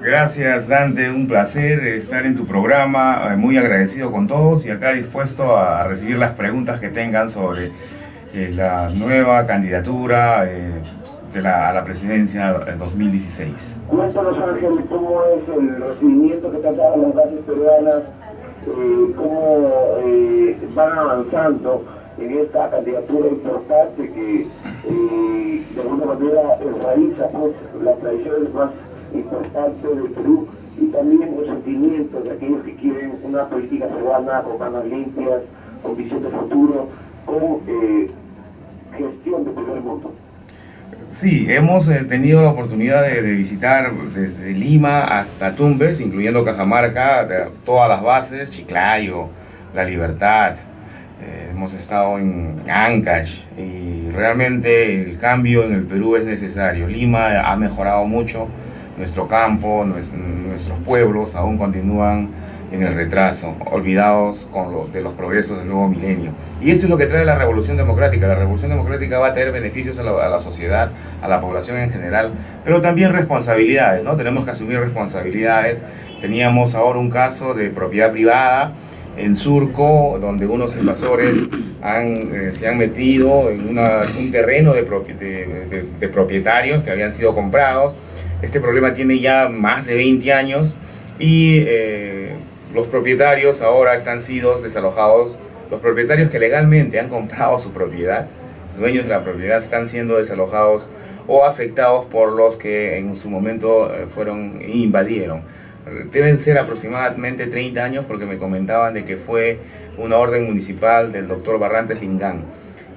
Gracias, Dante, un placer estar en tu programa, muy agradecido con todos y acá dispuesto a recibir las preguntas que tengan sobre la nueva candidatura a la presidencia en 2016. Cuéntanos, Ángel, cómo es el recibimiento que te han dado las bases peruanas, cómo van avanzando en esta candidatura importante que de alguna manera enraiza pues, las tradiciones más importantes del Perú y también los sentimientos de aquellos que quieren una política peruana con manos limpias, con visión de futuro, con gestión de primer mundo. Sí, hemos tenido la oportunidad de visitar desde Lima hasta Tumbes, incluyendo Cajamarca, todas las bases, Chiclayo, La Libertad, hemos estado en Ancash y realmente el cambio en el Perú es necesario. Lima ha mejorado mucho, nuestro campo, nuestros pueblos aún continúan en el retraso, olvidados de los progresos del nuevo milenio. Y esto es lo que trae la Revolución Democrática. La Revolución Democrática va a tener beneficios a la sociedad, a la población en general, pero también responsabilidades, ¿no? Tenemos que asumir responsabilidades. Teníamos ahora un caso de propiedad privada en Surco, donde unos invasores se han metido en un terreno de propietarios que habían sido comprados. Este problema tiene ya más de 20 años y los propietarios ahora están siendo desalojados. Los propietarios que legalmente han comprado su propiedad, dueños de la propiedad, están siendo desalojados o afectados por los que en su momento fueron e invadieron. Deben ser aproximadamente 30 años porque me comentaban de que fue una orden municipal del doctor Barrantes Lingán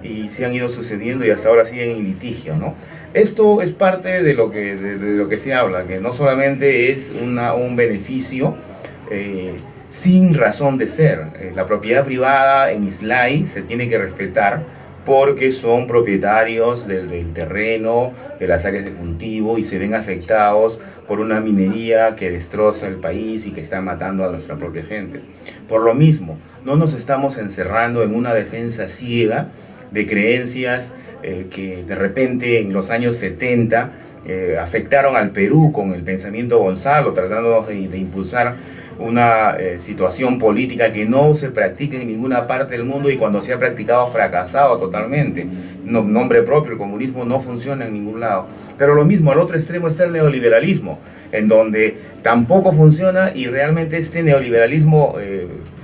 y se han ido sucediendo y hasta ahora siguen en litigio, ¿no? Esto es parte de lo que se habla, que no solamente es un beneficio sin razón de ser. La propiedad privada en Islay se tiene que respetar porque son propietarios del terreno, de las áreas de cultivo y se ven afectados por una minería que destroza el país y que está matando a nuestra propia gente. Por lo mismo, no nos estamos encerrando en una defensa ciega de creencias que de repente en los años 70 afectaron al Perú con el pensamiento Gonzalo, tratando de impulsar una situación política que no se practica en ninguna parte del mundo y cuando se ha practicado ha fracasado totalmente. Nombre propio, el comunismo no funciona en ningún lado. Pero lo mismo, al otro extremo está el neoliberalismo, en donde tampoco funciona y realmente este neoliberalismo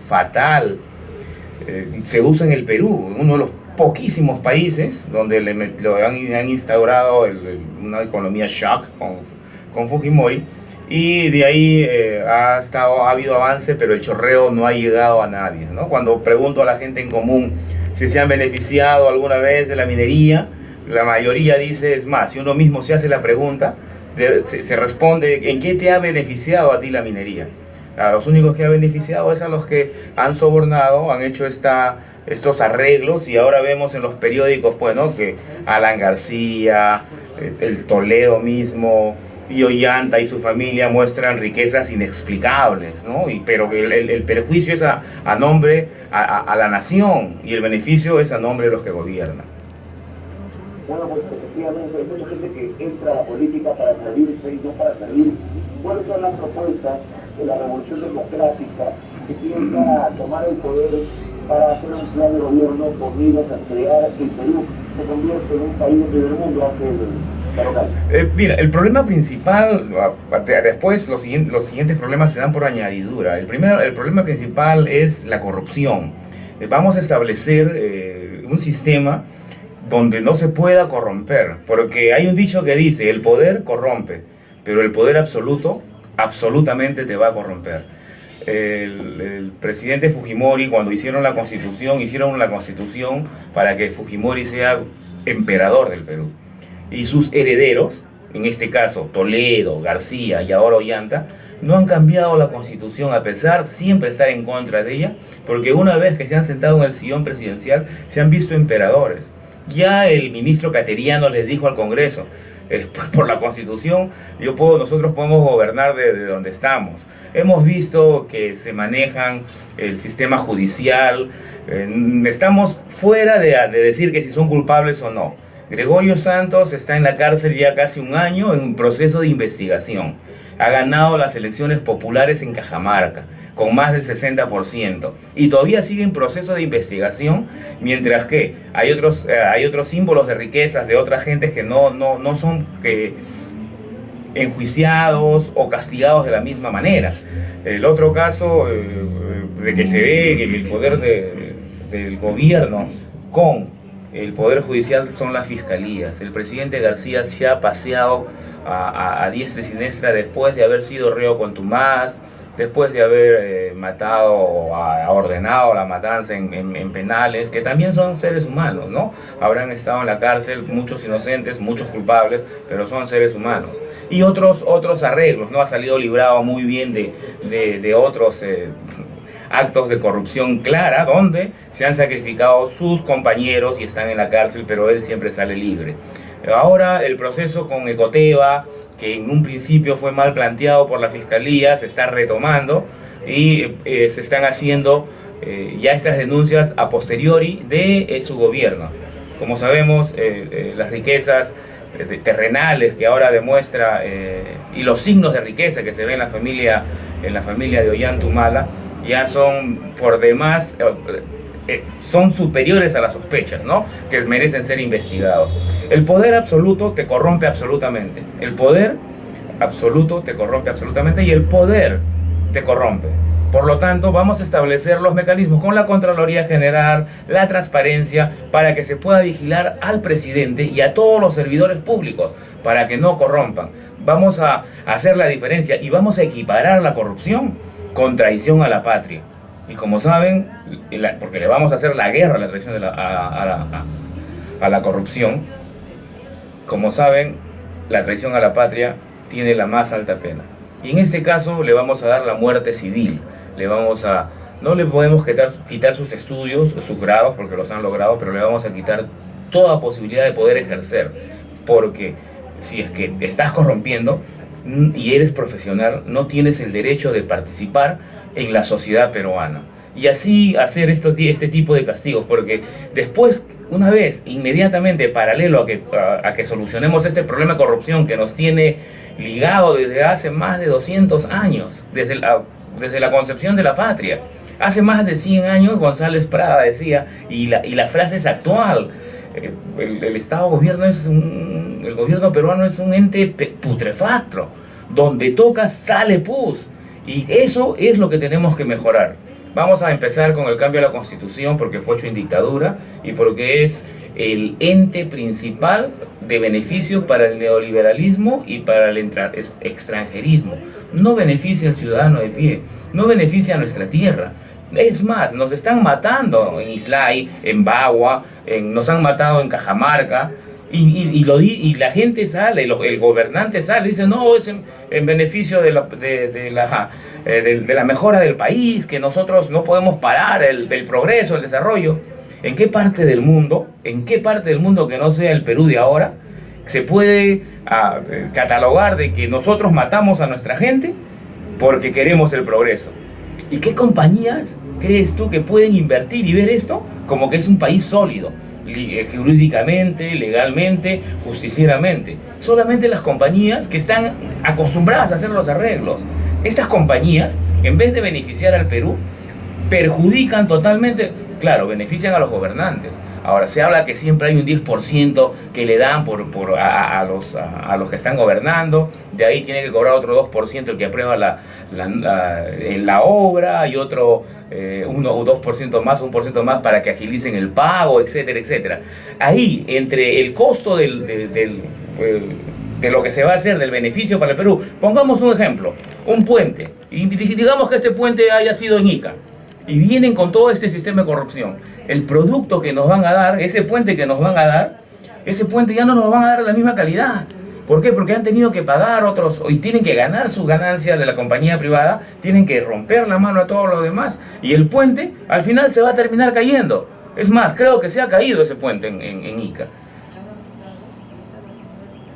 fatal se usa en el Perú, uno de los poquísimos países donde han instaurado una economía shock con Fujimori. Y de ahí ha habido avance, pero el chorreo no ha llegado a nadie, ¿no? Cuando pregunto a la gente en común si se han beneficiado alguna vez de la minería, la mayoría dice, es más, si uno mismo se hace la pregunta, se responde, ¿en qué te ha beneficiado a ti la minería? A los únicos que ha beneficiado es a los que han sobornado, han hecho estos arreglos y ahora vemos en los periódicos, pues, ¿no? Que Alan García, el Toledo mismo, y Ollanta y su familia muestran riquezas inexplicables, ¿no? Pero el perjuicio es a nombre a la nación y el beneficio es a nombre de los que gobiernan. Bueno, pues efectivamente hay mucha gente que entra a la política para salirse y no para salir. ¿Cuáles son las propuestas de la Revolución Democrática que piensa tomar el poder para hacer un plan de gobierno con miras a crear que el Perú se convierta en un país de primer mundo hacia mira, el problema principal, después los siguientes problemas se dan por añadidura. El problema principal es la corrupción. Vamos a establecer un sistema donde no se pueda corromper, porque hay un dicho que dice, el poder corrompe, pero el poder absoluto absolutamente te va a corromper. El presidente Fujimori, cuando hicieron la constitución para que Fujimori sea emperador del Perú. Y sus herederos, en este caso Toledo, García y ahora Ollanta, no han cambiado la constitución a pesar siempre estar en contra de ella, porque una vez que se han sentado en el sillón presidencial se han visto emperadores. Ya el ministro Cateriano les dijo al Congreso, por la constitución nosotros podemos gobernar desde donde estamos. Hemos visto que se manejan el sistema judicial, estamos fuera de decir que si son culpables o no. Gregorio Santos está en la cárcel ya casi un año en un proceso de investigación. Ha ganado las elecciones populares en Cajamarca con más del 60%, y todavía sigue en proceso de investigación, mientras que hay otros símbolos de riquezas de otras gentes que no son enjuiciados o castigados de la misma manera. El otro caso de que se ve que el poder del gobierno con el poder judicial son las fiscalías. El presidente García se ha paseado a diestra y siniestra después de haber sido reo contumaz, después de haber matado o ordenado la matanza en penales, que también son seres humanos, ¿no? Habrán estado en la cárcel muchos inocentes, muchos culpables, pero son seres humanos. Y otros arreglos, ¿no? Ha salido librado muy bien de otros actos de corrupción clara, donde se han sacrificado sus compañeros y están en la cárcel, pero él siempre sale libre. Ahora el proceso con Ecoteva, que en un principio fue mal planteado por la Fiscalía, se está retomando y se están haciendo ya estas denuncias a posteriori de su gobierno. Como sabemos, las riquezas terrenales que ahora demuestra y los signos de riqueza que se ve en la familia de Ollantumala ya son por demás, son superiores a las sospechas, ¿no? Que merecen ser investigados. El poder absoluto te corrompe absolutamente. El poder absoluto te corrompe absolutamente y el poder te corrompe. Por lo tanto, vamos a establecer los mecanismos con la Contraloría General, la transparencia, para que se pueda vigilar al presidente y a todos los servidores públicos, para que no corrompan. Vamos a hacer la diferencia y vamos a equiparar la corrupción con traición a la patria. Y como saben, porque le vamos a hacer la guerra a la traición a la corrupción, como saben, la traición a la patria tiene la más alta pena. Y en este caso le vamos a dar la muerte civil. No le podemos quitar sus estudios, sus grados, porque los han logrado, pero le vamos a quitar toda posibilidad de poder ejercer. Porque si es que estás corrompiendo y eres profesional, no tienes el derecho de participar en la sociedad peruana. Y así hacer este tipo de castigos, porque después, una vez, inmediatamente, paralelo a que solucionemos este problema de corrupción que nos tiene ligado desde hace más de 200 años, desde la concepción de la patria. Hace más de 100 años González Prada decía, y la frase es actual, el Estado-gobierno el gobierno peruano es un ente putrefacto, donde toca sale pus, y eso es lo que tenemos que mejorar. Vamos a empezar con el cambio a la Constitución porque fue hecho en dictadura y porque es el ente principal de beneficio para el neoliberalismo y para el extranjerismo. No beneficia al ciudadano de pie, no beneficia a nuestra tierra. Es más, nos están matando en Islay, en Bagua, nos han matado en Cajamarca, y la gente sale, el gobernante sale, dice no, es en beneficio de la mejora del país, que nosotros no podemos parar el progreso, el desarrollo. ¿En qué parte del mundo que no sea el Perú de ahora se puede catalogar de que nosotros matamos a nuestra gente porque queremos el progreso? ¿Y qué compañías crees tú que pueden invertir y ver esto como que es un país sólido, jurídicamente, legalmente, justicieramente? Solamente las compañías que están acostumbradas a hacer los arreglos. Estas compañías, en vez de beneficiar al Perú, perjudican totalmente. Claro, benefician a los gobernantes. Ahora, se habla que siempre hay un 10% que le dan a los que están gobernando. De ahí tiene que cobrar otro 2% el que aprueba la obra, y otro 1 o 2% más, 1% más para que agilicen el pago, etcétera, etcétera. Ahí, entre el costo de lo que se va a hacer, del beneficio para el Perú, pongamos un ejemplo, un puente, y digamos que este puente haya sido en Ica, y vienen con todo este sistema de corrupción. El producto que nos van a dar, ese puente que nos van a dar, ese puente ya no nos van a dar la misma calidad. ¿Por qué? Porque han tenido que pagar otros, y tienen que ganar sus ganancias de la compañía privada, tienen que romper la mano a todos los demás, y el puente al final se va a terminar cayendo. Es más, creo que se ha caído ese puente en Ica.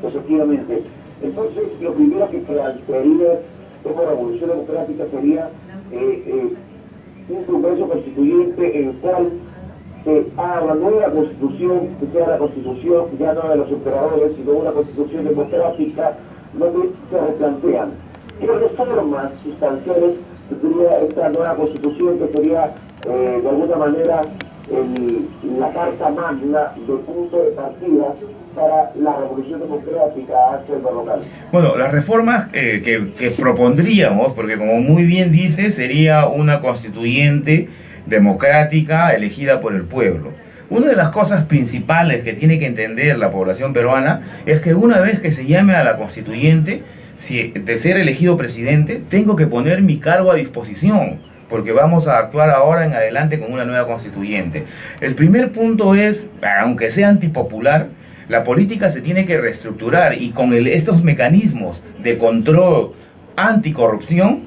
Efectivamente. Entonces, lo primero que plantearía como revolución democrática sería un Congreso Constituyente en el cual a una nueva constitución, que sea la constitución ya no de los emperadores, sino una constitución democrática, donde se replantean qué reformas sustanciales tendría esta nueva constitución, que sería de alguna manera la carta magna de punto de partida para la revolución democrática hacia el local. Bueno, las reformas que propondríamos, porque como muy bien dice, sería una constituyente democrática elegida por el pueblo. Una de las cosas principales que tiene que entender la población peruana es que una vez que se llame a la constituyente, si de ser elegido presidente, tengo que poner mi cargo a disposición, porque vamos a actuar ahora en adelante con una nueva constituyente. El primer punto es, aunque sea antipopular, la política se tiene que reestructurar, y con estos mecanismos de control anticorrupción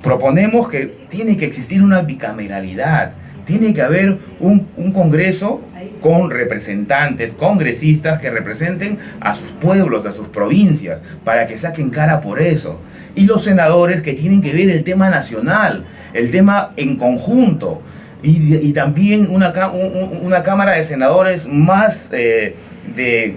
proponemos que tiene que existir una bicameralidad. Tiene que haber un Congreso con representantes, congresistas que representen a sus pueblos, a sus provincias, para que saquen cara por eso. Y los senadores que tienen que ver el tema nacional, el tema en conjunto. Y también una Cámara de Senadores más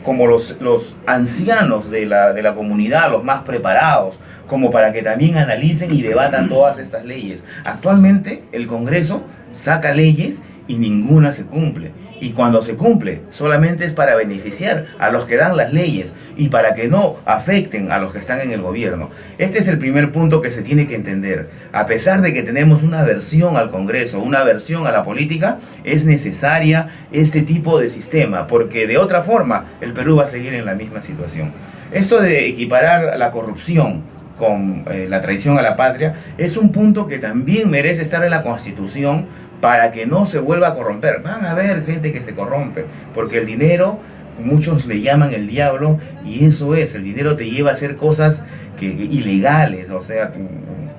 como los ancianos de la comunidad, los más preparados, como para que también analicen y debatan todas estas leyes. Actualmente el Congreso saca leyes y ninguna se cumple. Y cuando se cumple, solamente es para beneficiar a los que dan las leyes y para que no afecten a los que están en el gobierno. Este es el primer punto que se tiene que entender. A pesar de que tenemos una aversión al Congreso, una aversión a la política, es necesaria este tipo de sistema, porque de otra forma el Perú va a seguir en la misma situación. Esto de equiparar la corrupción con la traición a la patria es un punto que también merece estar en la Constitución, para que no se vuelva a corromper. Van a haber gente que se corrompe, porque el dinero, muchos le llaman el diablo, y eso es, el dinero te lleva a hacer cosas ilegales, o sea,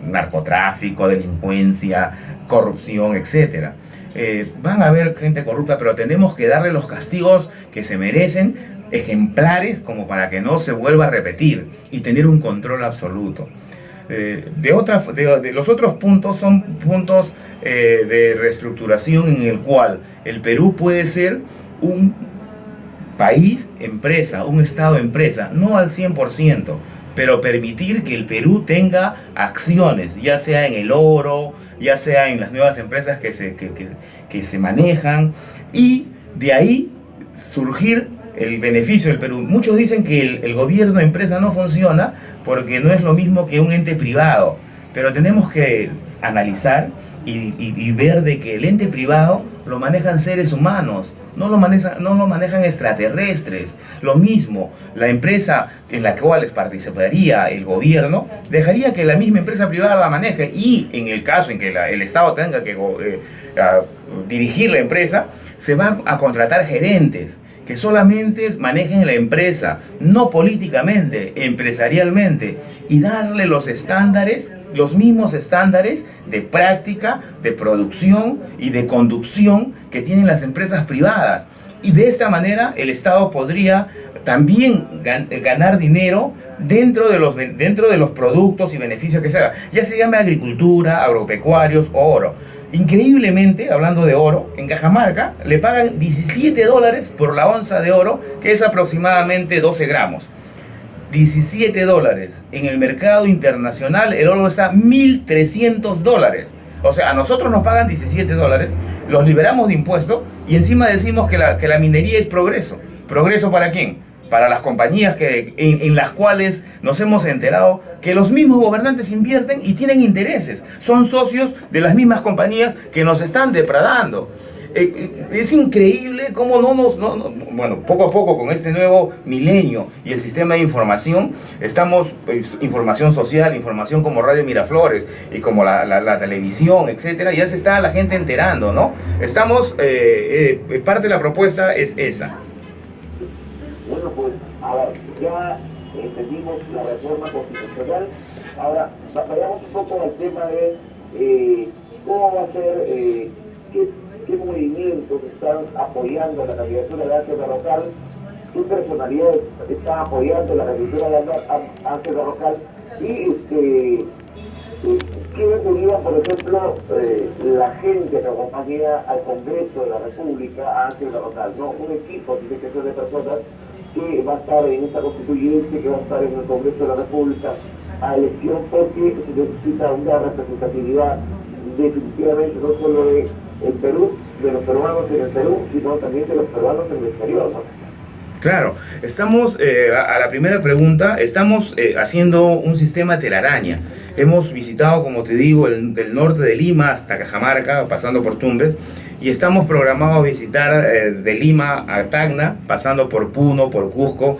narcotráfico, delincuencia, corrupción, etc. Van a haber gente corrupta, pero tenemos que darle los castigos que se merecen, ejemplares, como para que no se vuelva a repetir, y tener un control absoluto. De los otros puntos son puntos de reestructuración, en el cual el Perú puede ser un país empresa, un estado empresa, no al 100%, pero permitir que el Perú tenga acciones, ya sea en el oro, ya sea en las nuevas empresas que se manejan, y de ahí surgir el beneficio del Perú. Muchos dicen que el gobierno empresa no funciona porque no es lo mismo que un ente privado, pero tenemos que analizar y ver de que el ente privado lo manejan seres humanos, no lo manejan extraterrestres. Lo mismo, la empresa en la cual participaría el gobierno, dejaría que la misma empresa privada la maneje, y en el caso en que el Estado tenga que dirigir la empresa, se van a contratar gerentes que solamente manejen la empresa, no políticamente, empresarialmente, y darle los estándares, los mismos estándares de práctica, de producción y de conducción que tienen las empresas privadas. Y de esta manera el Estado podría también ganar dinero dentro de los productos y beneficios que se haga, ya se llame agricultura, agropecuarios o oro. Increíblemente, hablando de oro, en Cajamarca le pagan $17 por la onza de oro, que es aproximadamente 12 gramos. $17. En el mercado internacional el oro está $1.300. O sea, a nosotros nos pagan $17, los liberamos de impuestos, y encima decimos que la minería es progreso. ¿Progreso para quién? Para las compañías en las cuales nos hemos enterado que los mismos gobernantes invierten y tienen intereses. Son socios de las mismas compañías que nos están depredando. Es increíble cómo bueno, poco a poco con este nuevo milenio y el sistema de información, información social, información como Radio Miraflores y como la televisión, etcétera, ya se está la gente enterando, ¿no? Parte de la propuesta es esa. Bueno, pues, a ver, ya entendimos la reforma constitucional. Ahora, vayamos un poco al tema de cómo va a ser, qué movimientos están apoyando la candidatura de Ángel Berrocal, qué personalidades están apoyando la candidatura de Ángel Berrocal, y ¿quién sería, por ejemplo, la gente que acompañaría al Congreso de la República a Ángel Garrotal? ¿No? Un equipo, tiene que ser de personas que va a estar en esta constituyente, que va a estar en el Congreso de la República a elección, porque se necesita una representatividad definitivamente no solo de el Perú, de los peruanos en el Perú, sino también de los peruanos en el exterior, ¿no? Claro, estamos, a la primera pregunta, estamos haciendo un sistema telaraña. Hemos visitado, como te digo, del norte de Lima hasta Cajamarca, pasando por Tumbes, y estamos programados a visitar de Lima a Tacna, pasando por Puno, por Cusco,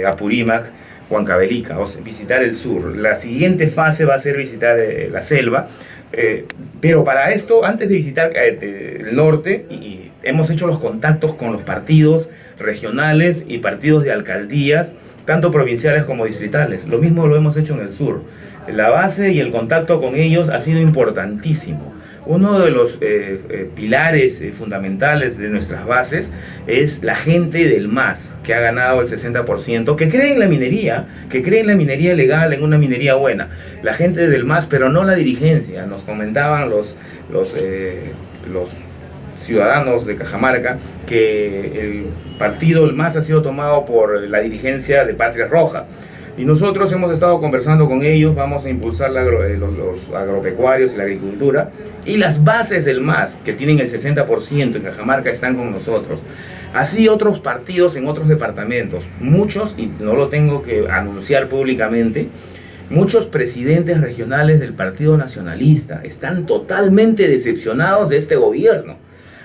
Apurímac, Huancavelica, o sea, visitar el sur. La siguiente fase va a ser visitar la selva, pero para esto, antes de visitar el norte, y hemos hecho los contactos con los partidos regionales y partidos de alcaldías, tanto provinciales como distritales. Lo mismo lo hemos hecho en el sur. La base y el contacto con ellos ha sido importantísimo. Uno de los pilares fundamentales de nuestras bases es la gente del MAS, que ha ganado el 60%, que cree en la minería, que cree en la minería legal, en una minería buena. La gente del MAS, pero no la dirigencia. Nos comentaban los ciudadanos de Cajamarca que el partido, el MAS, ha sido tomado por la dirigencia de Patria Roja. Y nosotros hemos estado conversando con ellos, vamos a impulsar los agropecuarios y la agricultura. Y las bases del MAS, que tienen el 60% en Cajamarca, están con nosotros. Así otros partidos en otros departamentos. Muchos, y no lo tengo que anunciar públicamente, muchos presidentes regionales del Partido Nacionalista están totalmente decepcionados de este gobierno.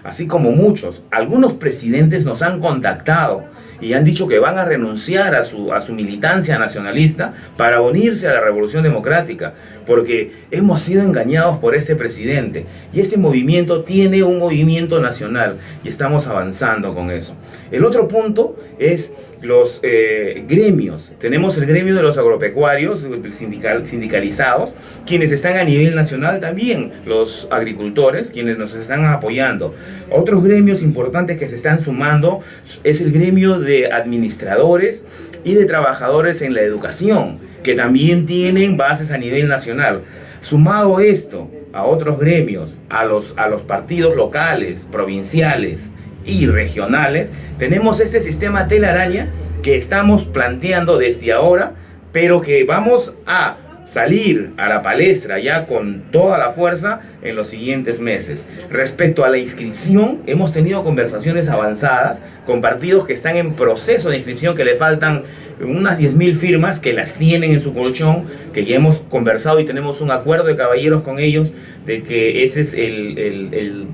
Así como muchos. Algunos presidentes nos han contactado y han dicho que van a renunciar a su militancia nacionalista para unirse a la Revolución Democrática, porque hemos sido engañados por este presidente. Y este movimiento tiene un movimiento nacional y estamos avanzando con eso. El otro punto es los gremios. Tenemos el gremio de los agropecuarios sindicalizados, quienes están a nivel nacional también, los agricultores, quienes nos están apoyando. Otros gremios importantes que se están sumando es el gremio de administradores y de trabajadores en la educación, que también tienen bases a nivel nacional. Sumado esto a otros gremios, a los partidos locales, provinciales y regionales, tenemos este sistema telaraña que estamos planteando desde ahora, pero que vamos a salir a la palestra ya con toda la fuerza en los siguientes meses. Respecto a la inscripción, hemos tenido conversaciones avanzadas con partidos que están en proceso de inscripción, que le faltan unas 10.000 firmas, que las tienen en su colchón, que ya hemos conversado y tenemos un acuerdo de caballeros con ellos de que ese es el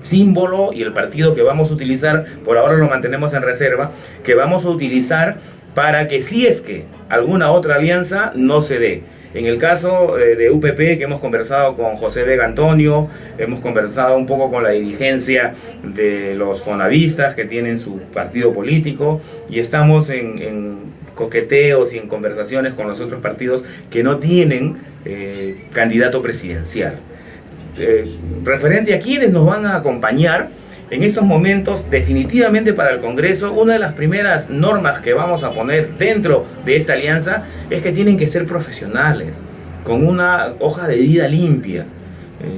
símbolo y el partido que vamos a utilizar. Por ahora lo mantenemos en reserva, que vamos a utilizar para que, si es que alguna otra alianza no se dé. En el caso de UPP, que hemos conversado con José Vega Antonio, hemos conversado un poco con la dirigencia de los fonavistas que tienen su partido político, y estamos en coqueteos y en conversaciones con los otros partidos que no tienen candidato presidencial. Referente a quienes nos van a acompañar en estos momentos, definitivamente para el Congreso, una de las primeras normas que vamos a poner dentro de esta alianza es que tienen que ser profesionales, con una hoja de vida limpia.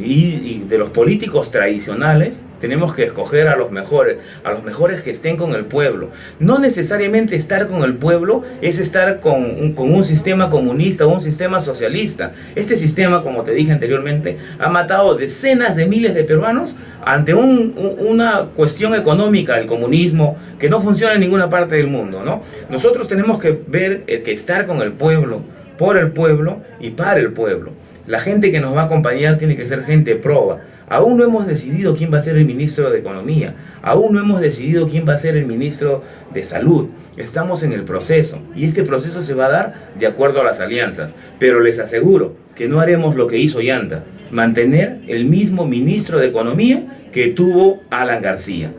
Y de los políticos tradicionales tenemos que escoger a los mejores que estén con el pueblo. No necesariamente estar con el pueblo es estar con un sistema comunista o un sistema socialista. Este sistema, como te dije anteriormente, ha matado decenas de miles de peruanos ante una cuestión económica, el comunismo, que no funciona en ninguna parte del mundo, ¿no? Nosotros tenemos que ver que estar con el pueblo, por el pueblo y para el pueblo. La gente que nos va a acompañar tiene que ser gente proba. Aún no hemos decidido quién va a ser el ministro de Economía. Aún no hemos decidido quién va a ser el ministro de Salud. Estamos en el proceso. Y este proceso se va a dar de acuerdo a las alianzas. Pero les aseguro que no haremos lo que hizo Llanta. Mantener el mismo ministro de Economía que tuvo Alan García.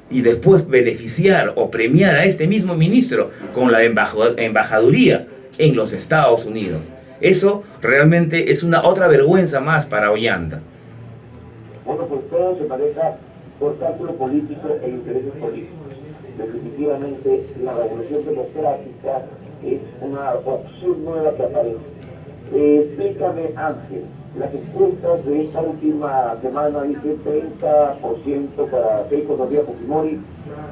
Y después beneficiar o premiar a este mismo ministro con la embajaduría en los Estados Unidos. Eso realmente es una otra vergüenza más para Ollanta. Bueno, pues todo se maneja por cálculo político e intereses políticos. Definitivamente la revolución democrática es una opción nueva que aparece. Explícame, Ángel, las encuestas de esta última semana dice 30% para Keiko Todavía Fujimori,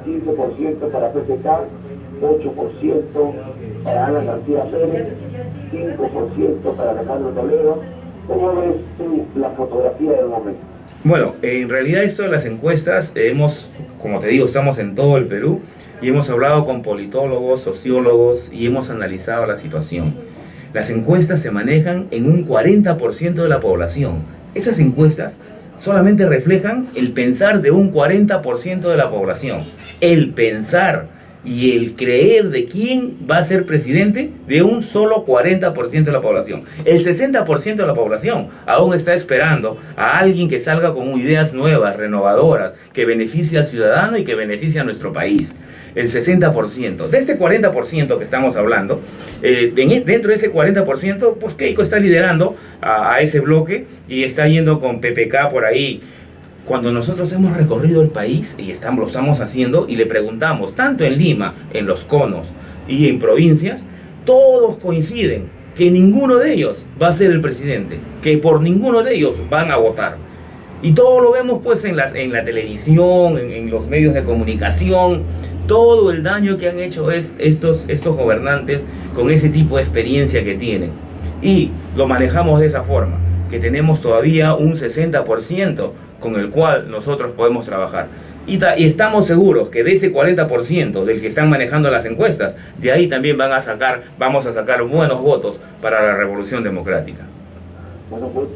15% para PPK, 8% para Ana García Pérez, 5% para Alejandro Toledo. ¿Cómo ves tú la fotografía del momento? Bueno, en realidad esto de las encuestas, como te digo, estamos en todo el Perú y hemos hablado con politólogos, sociólogos y hemos analizado la situación. Las encuestas se manejan en un 40% de la población. Esas encuestas solamente reflejan el pensar de un 40% de la población. El pensar y el creer de quién va a ser presidente de un solo 40% de la población. El 60% de la población aún está esperando a alguien que salga con ideas nuevas, renovadoras, que beneficie al ciudadano y que beneficie a nuestro país. El 60%. De este 40% que estamos hablando, dentro de ese 40%, pues Keiko está liderando a ese bloque y está yendo con PPK por ahí. Cuando nosotros hemos recorrido el país y lo estamos haciendo y le preguntamos, tanto en Lima, en los conos y en provincias, todos coinciden que ninguno de ellos va a ser el presidente, que por ninguno de ellos van a votar. Y todo lo vemos pues en la televisión, en los medios de comunicación, todo el daño que han hecho estos gobernantes con ese tipo de experiencia que tienen. Y lo manejamos de esa forma, que tenemos todavía un 60% con el cual nosotros podemos trabajar. Y estamos seguros que de ese 40% del que están manejando las encuestas, de ahí también vamos a sacar buenos votos para la revolución democrática. Bueno, pues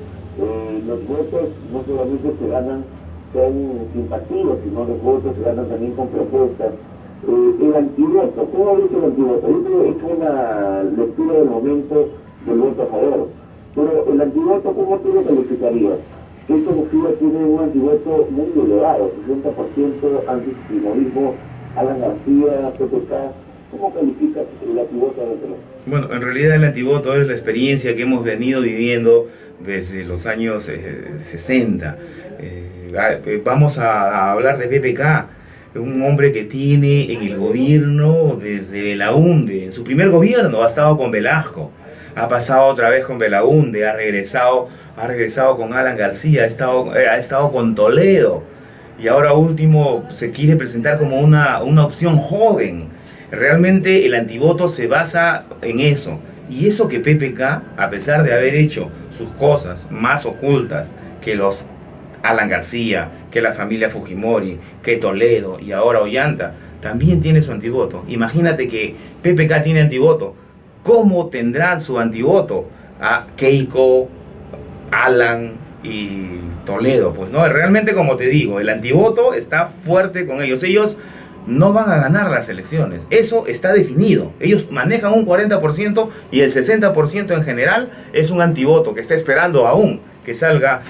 los votos no solamente se ganan con simpatía, sino los votos se ganan también con propuestas. El antivoto, ¿cómo dice el antivoto? Yo he hecho una lectura del momento del voto a favor, pero el antivoto, ¿cómo tú lo calificarías? Esta postura tiene un antivoto muy elevado, 60% antifujimorismo, Alan García, PPK. ¿Cómo calificas el antivoto de Perú? Bueno, en realidad el antivoto es la experiencia que hemos venido viviendo desde los años 60. Vamos a hablar de PPK, un hombre que tiene en el gobierno desde Belaúnde. En su primer gobierno ha estado con Velasco, ha pasado otra vez con Belaúnde, ha regresado con Alan García, ha estado con Toledo y ahora último se quiere presentar como una opción joven. Realmente el antivoto se basa en eso. Y eso que PPK, a pesar de haber hecho sus cosas más ocultas que los Alan García, que la familia Fujimori, que Toledo y ahora Ollanta, también tiene su antivoto. Imagínate que PPK tiene antivoto. ¿Cómo tendrán su antivoto a Keiko, Alan y Toledo? Pues no, realmente, como te digo, el antivoto está fuerte con ellos. Ellos no van a ganar las elecciones. Eso está definido. Ellos manejan un 40% y el 60% en general es un antivoto que está esperando aún que salga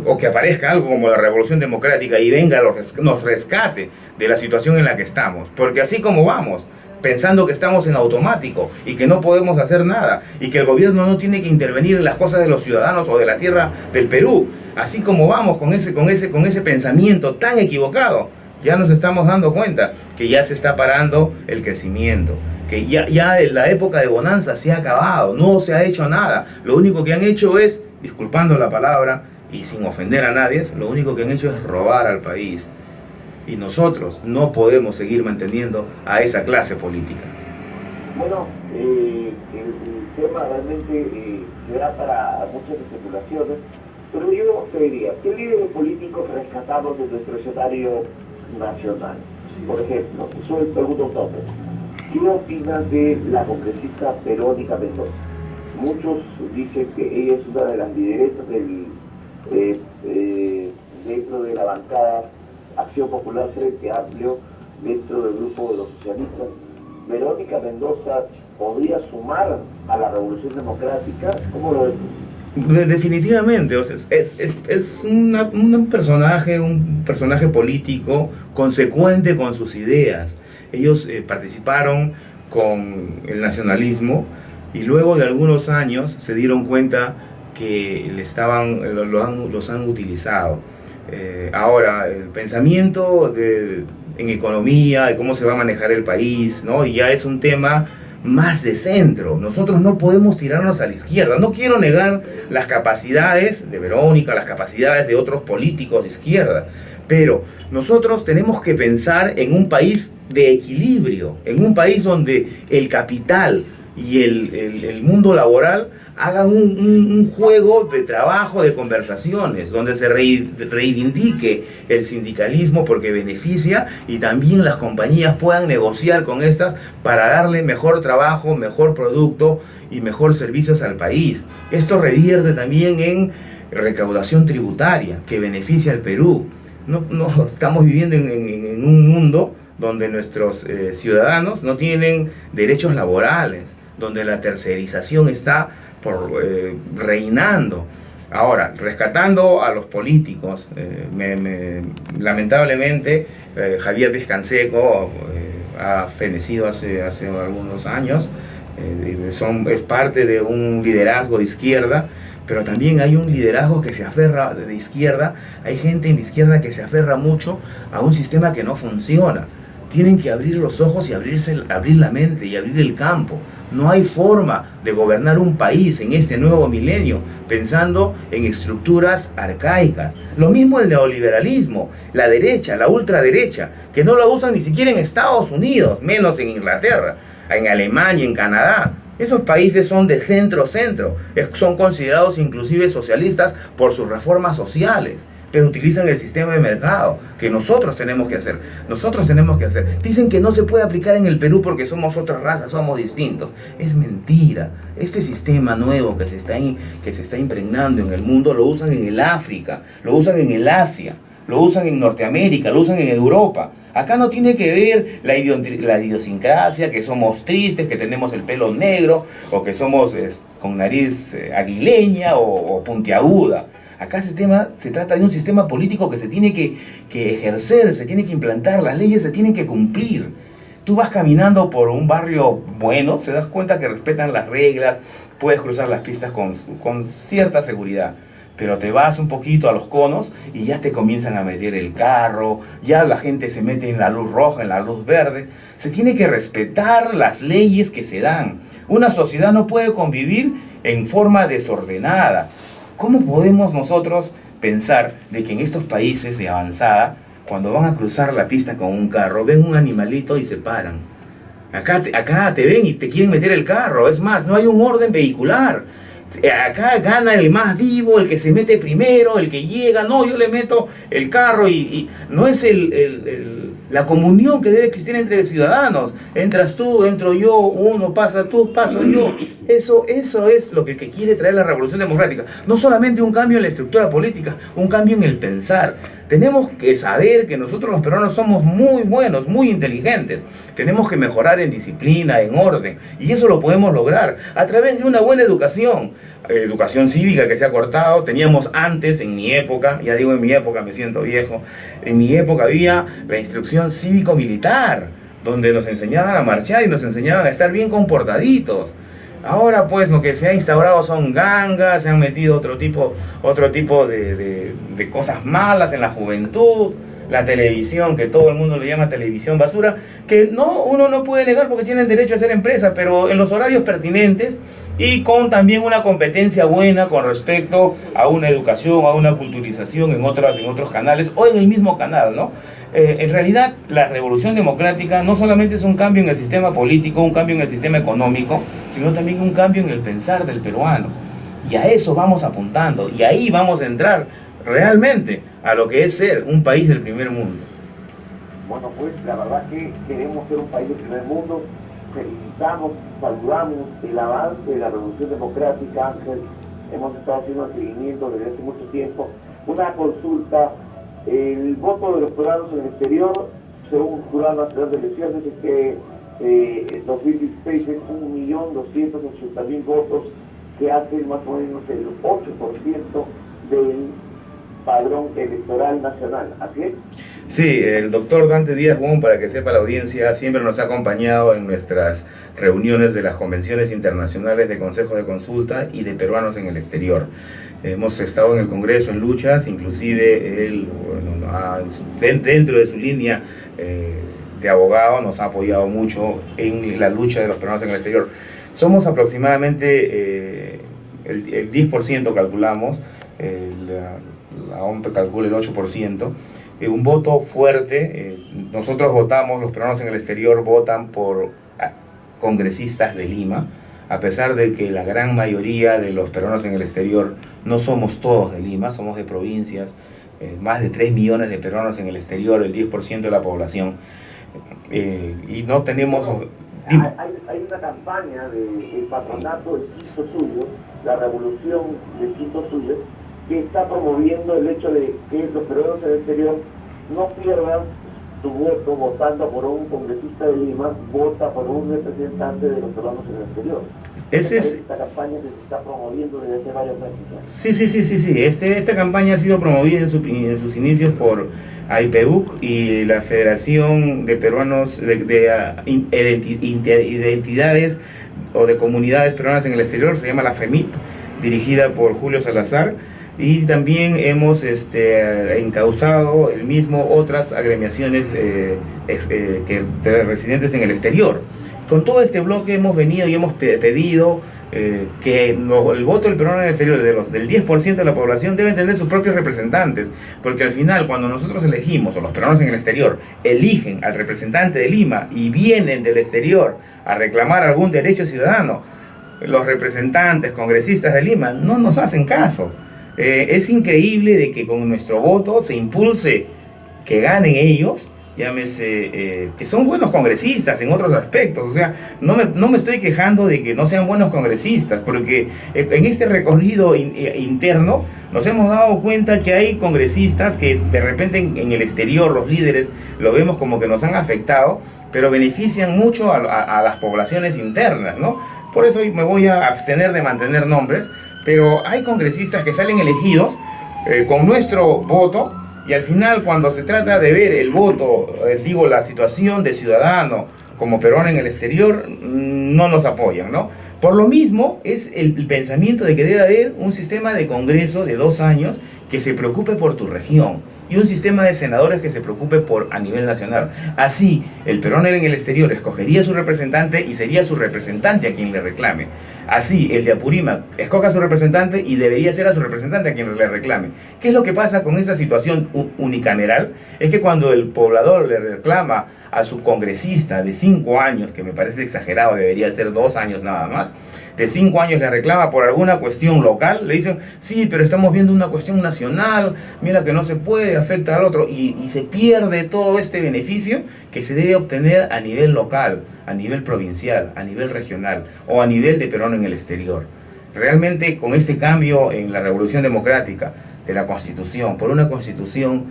o que aparezca algo como la revolución democrática y venga, nos rescate de la situación en la que estamos. Porque así como vamos, pensando que estamos en automático y que no podemos hacer nada y que el gobierno no tiene que intervenir en las cosas de los ciudadanos o de la tierra del Perú, así como vamos con ese pensamiento tan equivocado, ya nos estamos dando cuenta que ya se está parando el crecimiento, que ya la época de bonanza se ha acabado, no se ha hecho nada. Lo único que han hecho es, disculpando la palabra y sin ofender a nadie, lo único que han hecho es robar al país. Y nosotros no podemos seguir manteniendo a esa clase política. Bueno, el tema realmente se da para muchas especulaciones, pero yo te diría, ¿qué líderes políticos rescatamos de nuestro escenario nacional? Por ejemplo, soy pregunto tope. ¿Qué opinas de la congresista Verónica Mendoza? Muchos dicen que ella es una de las lideresas dentro de la bancada Acción Popular Frente Amplio, dentro del grupo de los socialistas. Verónica Mendoza podría sumar a la revolución democrática. ¿Cómo lo ves? Definitivamente, o sea, es un personaje político consecuente con sus ideas. Ellos participaron con el nacionalismo y luego de algunos años se dieron cuenta que los han utilizado. Ahora, el pensamiento en economía, de cómo se va a manejar el país, ¿no? Y ya es un tema más de centro. Nosotros no podemos tirarnos a la izquierda. No quiero negar las capacidades de Verónica, las capacidades de otros políticos de izquierda, pero nosotros tenemos que pensar en un país de equilibrio, en un país donde el capital y el mundo laboral hagan un juego de trabajo, de conversaciones, donde se reivindique el sindicalismo porque beneficia, y también las compañías puedan negociar con estas para darle mejor trabajo, mejor producto y mejor servicios al país. Esto revierte también en recaudación tributaria que beneficia al Perú. No estamos viviendo en un mundo donde nuestros ciudadanos no tienen derechos laborales, donde la tercerización está reinando. Ahora, rescatando a los políticos, lamentablemente Javier Díaz-Canseco ha fenecido hace algunos años. Es parte de un liderazgo de izquierda, pero también hay un liderazgo que se aferra de izquierda. Hay gente en la izquierda que se aferra mucho a un sistema que no funciona. Tienen que abrir los ojos y abrir la mente y abrir el campo. No hay forma de gobernar un país en este nuevo milenio pensando en estructuras arcaicas. Lo mismo el neoliberalismo, la derecha, la ultraderecha, que no la usan ni siquiera en Estados Unidos, menos en Inglaterra, en Alemania, en Canadá. Esos países son de centro-centro, son considerados inclusive socialistas por sus reformas sociales, pero utilizan el sistema de mercado que nosotros tenemos que hacer. Dicen que no se puede aplicar en el Perú porque somos otra raza, somos distintos. Es mentira. Este sistema nuevo que se está impregnando en el mundo lo usan en el África, lo usan en el Asia, lo usan en Norteamérica, lo usan en Europa. Acá no tiene que ver la idiosincrasia, que somos tristes, que tenemos el pelo negro, o que somos con nariz aguileña o puntiaguda. Acá se trata de un sistema político que se tiene que ejercer, se tiene que implantar, las leyes se tienen que cumplir. Tú vas caminando por un barrio bueno, se das cuenta que respetan las reglas, puedes cruzar las pistas con cierta seguridad, pero te vas un poquito a los conos y ya te comienzan a meter el carro, ya la gente se mete en la luz roja, en la luz verde. Se tiene que respetar las leyes que se dan. Una sociedad no puede convivir en forma desordenada. ¿Cómo podemos nosotros pensar de que en estos países de avanzada, cuando van a cruzar la pista con un carro, ven un animalito y se paran? Acá te ven y te quieren meter el carro. Es más, no hay un orden vehicular. Acá gana el más vivo, el que se mete primero, el que llega. No, yo le meto el carro y no es la comunión que debe existir entre ciudadanos. Entras tú, entro yo, uno pasa tú, paso yo. Eso es lo que quiere traer la revolución democrática. No solamente un cambio en la estructura política, un cambio en el pensar. Tenemos que saber que nosotros los peruanos somos muy buenos, muy inteligentes. Tenemos que mejorar en disciplina, en orden. Y eso lo podemos lograr a través de una buena educación. Educación cívica que se ha cortado. Teníamos antes, en mi época, ya digo en mi época, me siento viejo, en mi época había la instrucción cívico-militar, donde nos enseñaban a marchar y nos enseñaban a estar bien comportaditos. Ahora pues lo que se ha instaurado son gangas, se han metido otro tipo de cosas malas en la juventud, la televisión, que todo el mundo le llama televisión basura, que uno no puede negar porque tienen derecho a ser empresa, pero en los horarios pertinentes y con también una competencia buena con respecto a una educación, a una culturización en otros canales o en el mismo canal, ¿no? En realidad, la revolución democrática no solamente es un cambio en el sistema político, un cambio en el sistema económico, sino también un cambio en el pensar del peruano. Y a eso vamos apuntando, y ahí vamos a entrar realmente a lo que es ser un país del primer mundo. Bueno, pues la verdad que queremos ser un país del primer mundo. Felicitamos, saludamos el avance de la revolución democrática, Ángel. Hemos estado haciendo el seguimiento desde hace mucho tiempo. Una consulta. El voto de los peruanos en el exterior, según el Jurado Nacional de Elecciones, es que en 2016 es 1.280.000 votos, que hacen más o menos el 8% del padrón electoral nacional. ¿Así es? Sí, el doctor Dante Díaz Bon, para que sepa la audiencia, siempre nos ha acompañado en nuestras reuniones de las convenciones internacionales de consejos de consulta y de peruanos en el exterior. Hemos estado en el Congreso en luchas, inclusive él, dentro de su línea de abogado nos ha apoyado mucho en la lucha de los peruanos en el exterior. Somos aproximadamente el 10% calculamos, la OMP calcula el 8%, un voto fuerte. Nosotros votamos, los peruanos en el exterior votan por congresistas de Lima, a pesar de que la gran mayoría de los peruanos en el exterior no somos todos de Lima, somos de provincias, más de 3 millones de peruanos en el exterior, el 10% de la población, y no tenemos... Hay una campaña del patronato de Quito Suyo, la revolución de Quito Suyo, que está promoviendo el hecho de que los peruanos en el exterior no pierdan su voto votando por un congresista de Lima, vota por un representante de los peruanos en el exterior. Esta campaña que se está promoviendo desde hace varios meses. Sí. Esta campaña ha sido promovida en sus inicios por AIPEUC y la Federación de Peruanos de Identidades o de Comunidades Peruanas en el Exterior, se llama la FEMIP, dirigida por Julio Salazar. Y también hemos encauzado el mismo otras agremiaciones de residentes en el exterior. Con todo este bloque hemos venido y hemos pedido que el voto del peruano en el exterior, del 10% de la población, deben tener sus propios representantes, porque al final, cuando nosotros elegimos, o los peruanos en el exterior eligen al representante de Lima y vienen del exterior a reclamar algún derecho ciudadano, los representantes, congresistas de Lima no nos hacen caso. Es increíble de que con nuestro voto se impulse que ganen ellos, llámese, que son buenos congresistas en otros aspectos. O sea, no me estoy quejando de que no sean buenos congresistas, porque en este recorrido interno nos hemos dado cuenta que hay congresistas que de repente en el exterior los líderes lo vemos como que nos han afectado, pero benefician mucho a las poblaciones internas, ¿no? Por eso me voy a abstener de mantener nombres, pero hay congresistas que salen elegidos con nuestro voto, y al final, cuando se trata de ver el voto, la situación de ciudadano como peruano en el exterior, no nos apoyan, ¿no? Por lo mismo, es el pensamiento de que debe haber un sistema de congreso de 2 años que se preocupe por tu región, y un sistema de senadores que se preocupe a nivel nacional. Así, el peruano en el exterior escogería su representante y sería su representante a quien le reclame. Así, el de Apurímac escoja a su representante y debería ser a su representante a quien le reclame. ¿Qué es lo que pasa con esta situación unicameral? Es que cuando el poblador le reclama a su congresista de 5 años, que me parece exagerado, debería ser 2 años nada más, de 5 años le reclama por alguna cuestión local, le dicen, sí, pero estamos viendo una cuestión nacional, mira que no se puede, afecta al otro, y se pierde todo este beneficio que se debe obtener a nivel local, a nivel provincial, a nivel regional o a nivel de peruano en el exterior. Realmente, con este cambio en la revolución democrática de la Constitución, por una Constitución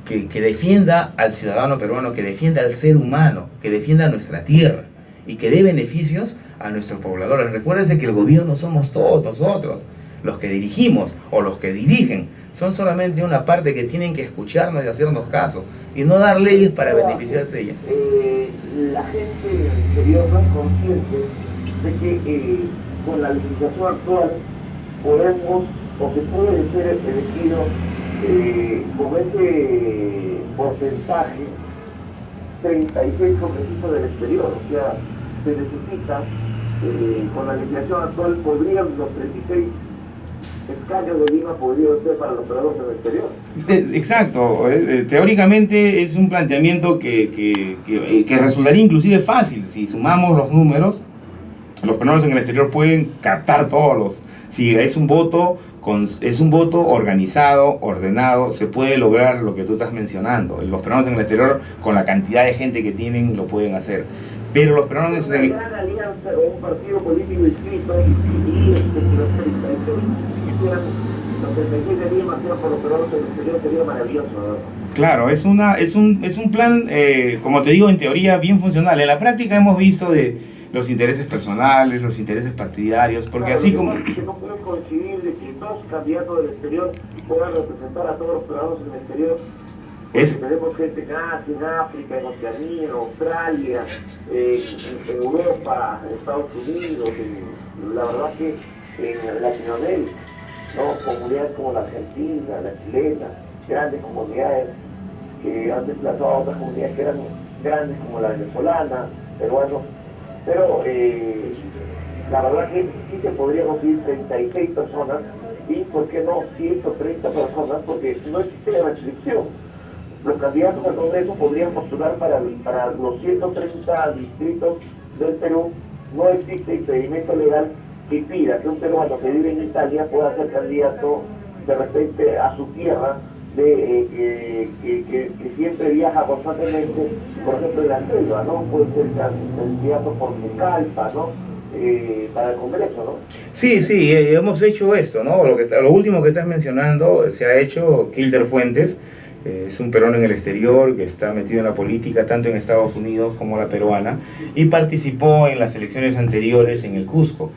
que defienda al ciudadano peruano, que defienda al ser humano, que defienda nuestra tierra y que dé beneficios a nuestros pobladores. Recuérdense que el gobierno somos todos nosotros, los que dirigimos o los que dirigen. Son solamente una parte que tienen que escucharnos y hacernos caso, y no dar leyes para beneficiarse de ellas. La gente en el exterior no es consciente de que con la legislación actual podemos, o se puede ser elegido con ese porcentaje 36 congresistas del exterior. O sea, se necesita, con la legislación actual podrían los 36 escaños de Lima podrían ser para los peruanos en el exterior. Exacto, teóricamente es un planteamiento que resultaría inclusive fácil. Si sumamos los números, los peruanos en el exterior pueden captar todos los... Si es un voto organizado, ordenado, se puede lograr lo que tú estás mencionando. Los peruanos en el exterior, con la cantidad de gente que tienen, lo pueden hacer. Pero los peruanos en el exterior... Una gran alianza o un partido político inscrito y los 36 de Lima sean por los peruanos en el exterior sería maravilloso, ¿no? Claro, es un plan, como te digo, en teoría bien funcional. En la práctica hemos visto de los intereses personales, los intereses partidarios, porque claro, así como... Que no puede coincidir de que 2 candidatos del exterior puedan representar a todos los peruanos en el exterior. Tenemos gente en Asia, en África, en Oceanía, en Australia, en Europa, en Estados Unidos, la verdad que en Latinoamérica, ¿no? Comunidades como la argentina, la chilena, grandes comunidades que han desplazado a otras comunidades que eran grandes como la venezolana, peruanos, pero la verdad que sí se podría conseguir 36 personas y, ¿por qué no, 130 personas? Porque no existe restricción. Los candidatos al Congreso podrían postular para los 130 distritos del Perú. No existe impedimento legal que impida que un peruano que vive en Italia pueda ser candidato de repente a su tierra, que siempre viaja constantemente, por ejemplo en la selva, ¿no? Puede ser candidato por Pucallpa, ¿no? Para el Congreso, ¿no? Sí, sí, hemos hecho esto, ¿no? Lo último que estás mencionando se ha hecho. Kilder Fuentes es un peruano en el exterior que está metido en la política tanto en Estados Unidos como la peruana, y participó en las elecciones anteriores en el Cusco.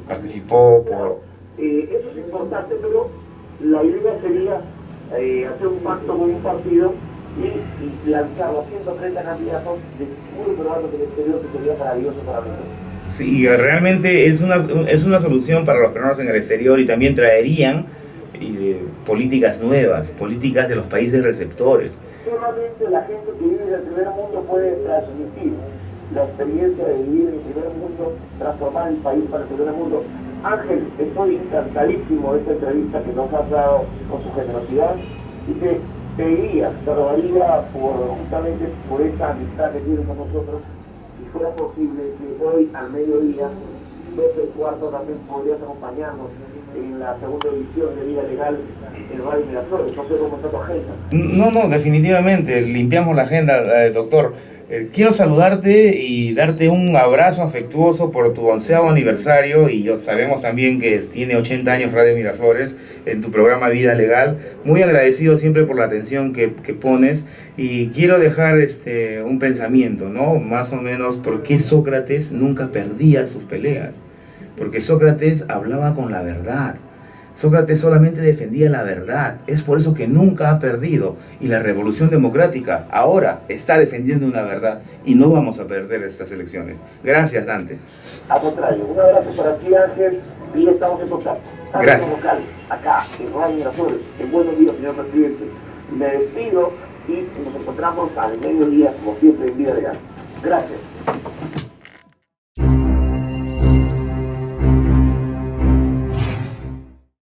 Participó por... Eso es importante, pero la idea sería hacer un pacto con un partido y lanzar los 130 candidatos de puro peruanos del exterior, que sería maravilloso para nosotros. Sí, realmente es una solución para los peruanos en el exterior, y también traerían políticas nuevas, políticas de los países receptores. Solamente la gente que vive en el primer mundo puede transmitir la experiencia de vivir en el primer mundo, transformar el país para el primer mundo. Ángel, estoy encantadísimo de esta entrevista que nos has dado con su generosidad, y te pediría, te rogaría justamente por esta amistad que tienes con nosotros, si fuera posible que hoy al mediodía, 12:15 también podrías acompañarnos en la segunda edición de Vida Legal en Radio Miraflores. No sé cómo está tu agenda. No, definitivamente, limpiamos la agenda, doctor. Quiero saludarte y darte un abrazo afectuoso por tu 11º aniversario, y sabemos también que tiene 80 años Radio Miraflores en tu programa Vida Legal. Muy agradecido siempre por la atención que pones, y quiero dejar un pensamiento, ¿no? Más o menos, ¿por qué Sócrates nunca perdía sus peleas? Porque Sócrates hablaba con la verdad. Sócrates solamente defendía la verdad. Es por eso que nunca ha perdido. Y la Revolución Democrática ahora está defendiendo una verdad, y no vamos a perder estas elecciones. Gracias, Dante. Al contrario, un abrazo para ti, Ángel, y estamos en contacto. Gracias. Local, acá, en Radio Miraflores. En buenos días, señor presidente. Me despido y nos encontramos al mediodía, como siempre, en Vida Legal. Gracias.